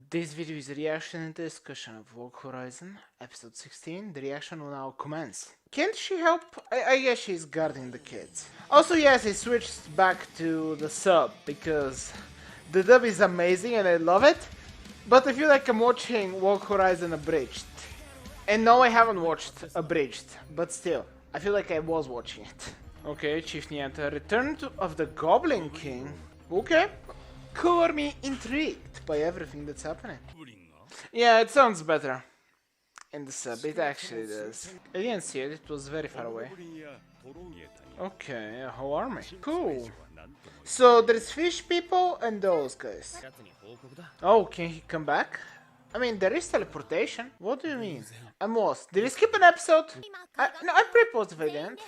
This video is a reaction and discussion of Walk Horizon, episode 16. The reaction will now commence. Can't she help? I guess she's guarding the kids. Also, yes, I switched back to the sub because the dub is amazing and I love it. But I feel like I'm watching Walk Horizon abridged. And no, I haven't watched abridged, but still, I feel like I was watching it. Okay, Chief Nianta, Return of the Goblin King. Okay. Color me intrigued by everything that's happening. Yeah, it sounds better. In the sub, it actually does. I didn't see it, it was very far away. Okay, a whole army. Cool. So there's fish people and those guys. Oh, can he come back? I mean, there is teleportation. What do you mean? I'm lost. Did we skip an episode? No, I'm pretty positive I didn't.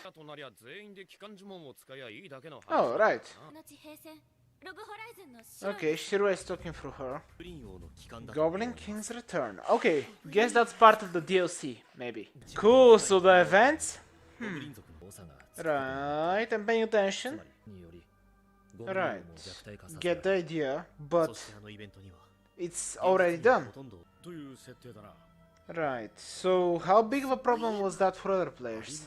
Oh, right. Okay, Shiro is talking through her. Goblin King's Return. Okay, guess that's part of the DLC, maybe. Cool, so the events? Right, I'm paying attention. Right, get the idea, but it's already done. Right, so how big of a problem was that for other players?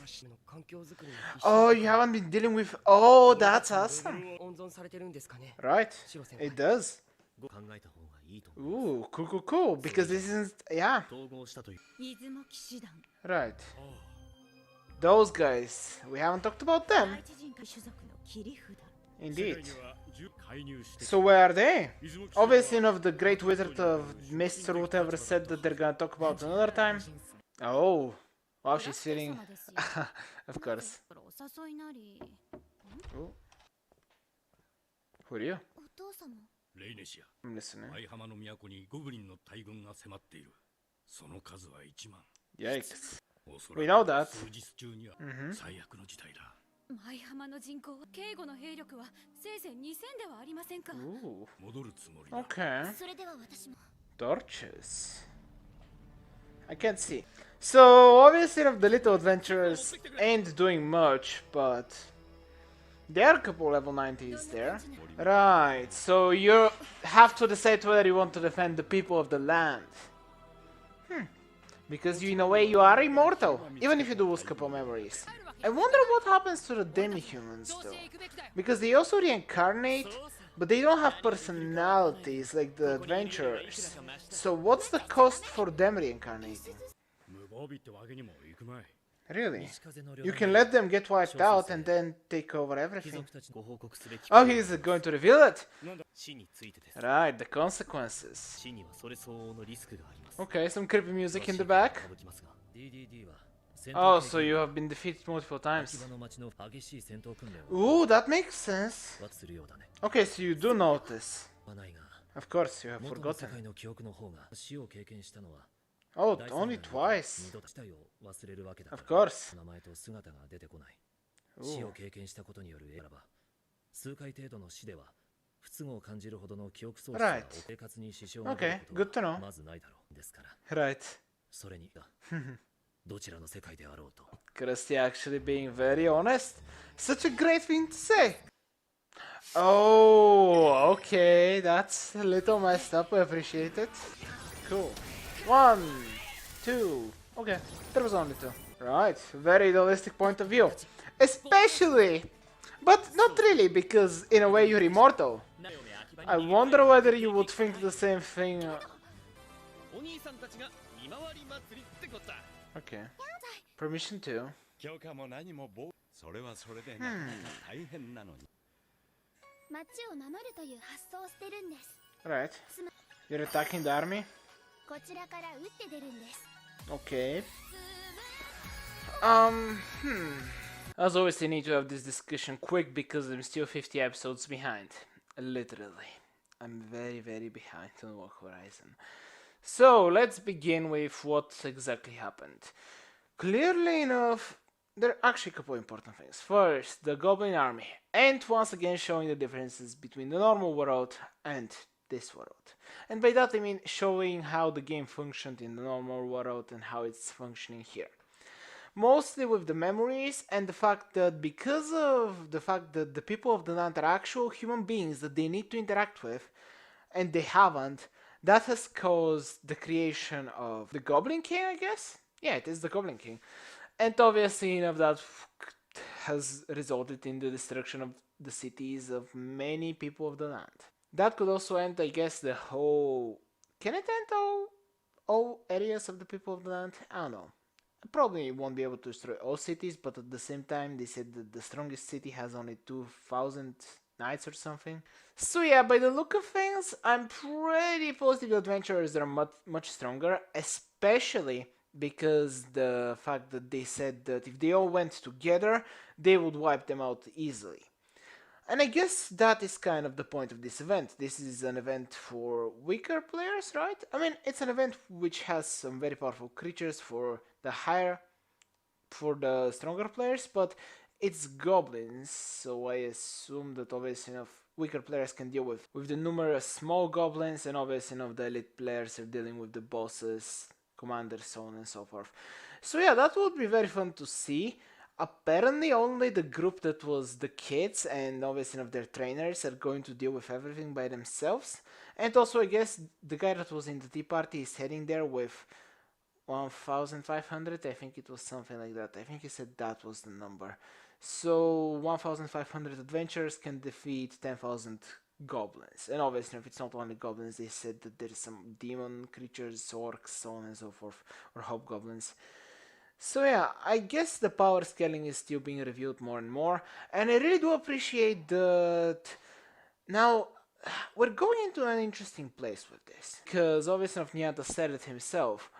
Oh, you haven't been dealing with... Oh, that's awesome. Right, it does. Ooh, cool, because this isn't... Yeah. Right. Those guys, we haven't talked about them. Indeed. So where are they? Obviously none of the Great Wizard of Mists or whatever said that they're gonna talk about another time. Oh. Wow, she's feeling... Of course. Ooh. Who are you? I'm listening. Yikes. We know that. Mm-hmm. Ooh. Okay. Torches. I can't see. So obviously the little adventurers ain't doing much, but there are a couple level 90s there. Right, so you have to decide whether you want to defend the people of the land. Because you, in a way, you are immortal, even if you do lose a couple memories. I wonder what happens to the demi-humans, though. Because they also reincarnate, but they don't have personalities like the adventurers. So what's the cost for them reincarnating? Really? You can let them get wiped out and then take over everything. Oh, he's going to reveal it? Right, the consequences. Okay, some creepy music in the back. Oh, so you have been defeated multiple times. Ooh, that makes sense. Okay, so you do notice. Of course, you have forgotten. Oh, only twice. Of course. Ooh. Right. Okay, good to know. Right. Krusty actually being very honest. Such a great thing to say. Oh, okay, that's a little messed up, I appreciate it. Cool. 1, 2, okay, there was only 2. Right, very realistic point of view. Especially, but not really, because in a way you're immortal. I wonder whether you would think the same thing. Okay. Permission to. Right. You're attacking the army? Okay. As always, I need to have this discussion quick because I'm still 50 episodes behind. Literally. I'm very behind on Walk Horizon. So, let's begin with what exactly happened. Clearly enough, there are actually a couple important things. First, the Goblin Army. And once again showing the differences between the normal world and this world. And by that I mean showing how the game functioned in the normal world and how it's functioning here. Mostly with the memories and the fact that because of the fact that the people of the land are actual human beings that they need to interact with, and they haven't, That has caused the creation of the Goblin King, I guess? Yeah, it is the Goblin King. And obviously, that has resulted in the destruction of the cities of many people of the land. That could also end, I guess, the whole. Can it end all areas of the people of the land? I don't know. Probably won't be able to destroy all cities, but at the same time, they said that the strongest city has only 2,000 knights or something. So yeah, by the look of things, I'm pretty positive the adventurers are much stronger, especially because the fact that they said that if they all went together, they would wipe them out easily. And I guess that is kind of the point of this event. This is an event for weaker players, right? I mean, it's an event which has some very powerful creatures for the stronger players, but it's goblins, so I assume that obviously enough weaker players can deal with the numerous small goblins, and obviously enough the elite players are dealing with the bosses, commanders, so on and so forth. So yeah, that would be very fun to see. Apparently only the group that was the kids and obviously of their trainers are going to deal with everything by themselves. And also I guess the guy that was in the tea party is heading there with 1,500. I think it was something like that. I think he said that was the number. So 1,500 adventurers can defeat 10,000 goblins. And obviously if it's not only goblins, they said that there is some demon creatures, orcs, so on and so forth, or hobgoblins. So yeah, I guess the power scaling is still being reviewed more and more, and I really do appreciate that. Now, we're going into an interesting place with this, because obviously Nianta said it himself.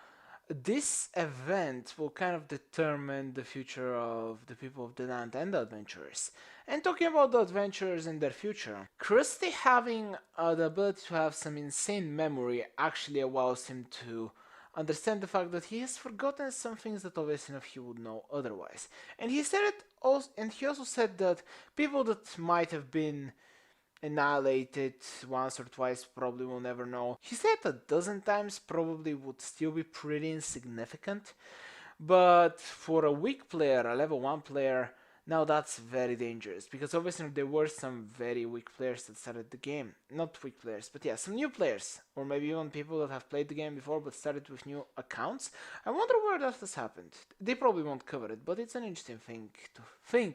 This event will kind of determine the future of the people of the land and the adventurers. And talking about the adventurers and their future, Krusty having the ability to have some insane memory actually allows him to understand the fact that he has forgotten some things that obviously enough he would know otherwise. And he said it also, and he also said that people that might have been annihilated once or twice probably will never know. He said a dozen times probably would still be pretty insignificant, but for a weak player, a level 1 player, now that's very dangerous, because obviously there were some very weak players that started the game. Not weak players, but yeah, some new players, or maybe even people that have played the game before but started with new accounts. I wonder where that has happened. They probably won't cover it, but it's an interesting thing to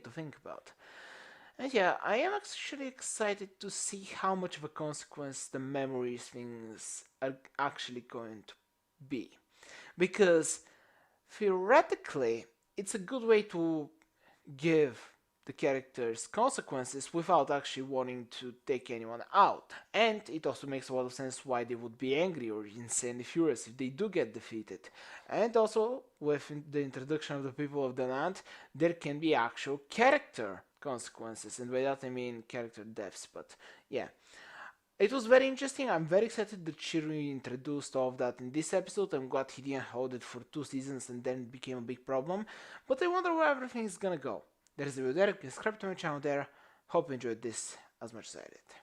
think about. And yeah, I am actually excited to see how much of a consequence the memories things are actually going to be. Because theoretically, it's a good way to give the characters consequences without actually wanting to take anyone out. And it also makes a lot of sense why they would be angry or insanely furious if they do get defeated. And also, with the introduction of the people of the land, there can be actual character consequences, and by that I mean character deaths, but yeah. It was very interesting. I'm very excited that Shirui introduced all of that in this episode. I'm glad he didn't hold it for 2 seasons and then it became a big problem. But I wonder where everything is gonna go. There's a video there, subscribe to my channel there. Hope you enjoyed this as much as I did.